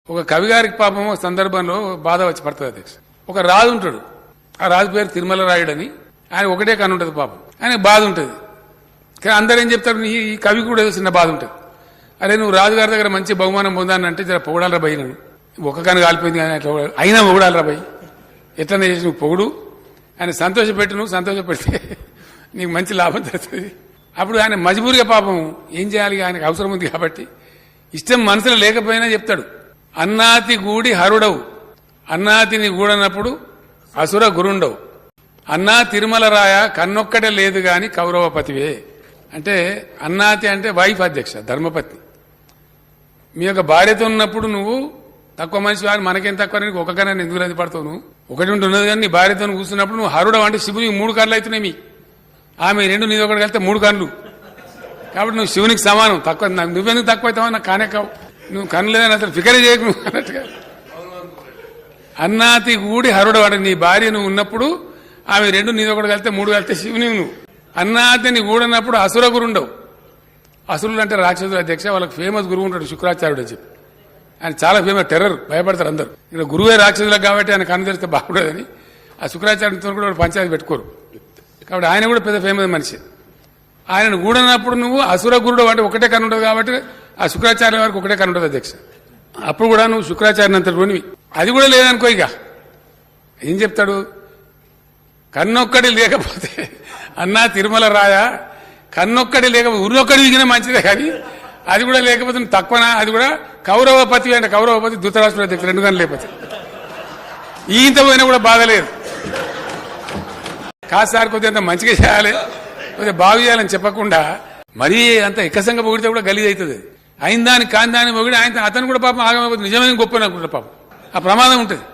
ఒక కవి గారికి పాపం సందర్భంలో బాధ వచ్చి పడుతుంది అధ్యక్ష. ఒక రాజు ఉంటాడు, ఆ రాజు పేరు తిరుమల రాయుడని. ఆయన ఒకటే కన్ను ఉంటుంది పాపం, ఆయనకు బాధ ఉంటుంది. కానీ అందరూ ఏం చెప్తారు, ఈ కవి కూడా ఏదో చిన్న బాధ ఉంటుంది. అరే నువ్వు రాజుగారి దగ్గర మంచి బహుమానం పొందానంటే జర పొగడాలరా భయ్, నన్ను ఒక్క కన్ను కాలిపోయింది కానీ అట్లా అయినా పొగడాలరా భయ్, ఎట్లనే చేసి నువ్వు పొగుడు, ఆయన సంతోషపెట్టు, నువ్వు సంతోషపెడితే నీకు మంచి లాభం జరుగుతుంది. అప్పుడు ఆయన మజబూరిగా పాపం ఏం చేయాలి, ఆయనకు అవసరం ఉంది కాబట్టి ఇష్టం మనసులో లేకపోయినా చెప్తాడు, అన్నాతి గూడి హరుడవు, అన్నాతిని గూడనప్పుడు అసుర గురుండవు, అన్నా తిరుమల రాయ కన్నొక్కడే లేదు గాని కౌరవపతివే. అంటే అన్నాతి అంటే వైఫ్ అధ్యక్ష, ధర్మపత్ని. మీ యొక్క భార్యతో ఉన్నప్పుడు నువ్వు తక్కువ మనిషి వారు మనకేం తక్కువ, నీకు ఒక కన్నా ఎందుకు రద్దు పడతావు, నువ్వు ఒకటి ఉంటున్నది కానీ నీ భార్యతో కూర్చున్నప్పుడు నువ్వు హరుడవు అంటే శివునికి 3 కళ్ళు అవుతున్నాయి, మీ ఆమె 2 నీది ఒకటి కలిస్తే 3 కళ్ళు. కాబట్టి నువ్వు శివునికి సమానం, తక్కువ నువ్వెందుకు తక్కువ అవుతావా, నాకు కానే కావు, నువ్వు కన్ను లేదని అసలు ఫికరే చేయకు నువ్వు అన్నట్టుగా. అన్నాతి గూడి హరుడు అంటే నీ భార్య నువ్వు ఉన్నప్పుడు ఆమె 2 నీది ఒకటి కలిస్తే 3 కలిస్తే శివుని నువ్వు. అన్నాతిని గూడన్నప్పుడు అసుర గురుండవు. అసురులు అంటే రాక్షసులు అధ్యక్ష, వాళ్ళకి ఫేమస్ గురువు ఉంటాడు శుక్రాచార్యుడు అని చెప్పి. ఆయన చాలా ఫేమస్, టెర్రర్, భయపడతారు అందరు. ఇక్కడ గురువే రాక్షసులకు కాబట్టి ఆయన కన్ను తెరిస్తే బాగుండదని ఆ శుక్రాచార్యుడితో కూడా పంచాయతీ పెట్టుకోరు. కాబట్టి ఆయన కూడా పెద్ద ఫేమస్ మనిషి. ఆయనను గూడనప్పుడు నువ్వు అసుర గురుడు అంటే ఒకటే కన్ను ఉంటుంది కాబట్టి ఆ శుక్రాచార్య వారికి ఒకటే కన్ను ఉంటుంది అధ్యక్ష. అప్పుడు కూడా నువ్వు శుక్రాచార్య అంత రోనివి. అది కూడా లేదనుకో, ఇక ఏం చెప్తాడు, కన్నొక్కడి లేకపోతే అన్నా తిరుమల రాయ కన్నొక్కడి లేకపోతే ఉరినొక్కడి విగిన మంచిదే, కానీ అది కూడా లేకపోతే తక్కువనా, అది కూడా కౌరవపతి అంటే కౌరవపతి ధృతరాష్ట్ర అధ్యక్షుడు 2 గంటలు లేకపోతే ఈయంత పోయినా కూడా బాధలేదు. కాసారి కొద్దిగా మంచిగా చేయాలి, కొద్దిగా బాగు చేయాలని చెప్పకుండా మరీ అంత ఎక్కసంగా పొగిడితే కూడా గలీజ్ అవుతుంది. అయిన దాన్ని కాని దాన్ని పొగిడి ఆయన అతను కూడా పాపం ఆగమైపోతుంది, నిజమైన గొప్ప అనుకుంటారు పాపం, ఆ ప్రమాదం ఉంటుంది.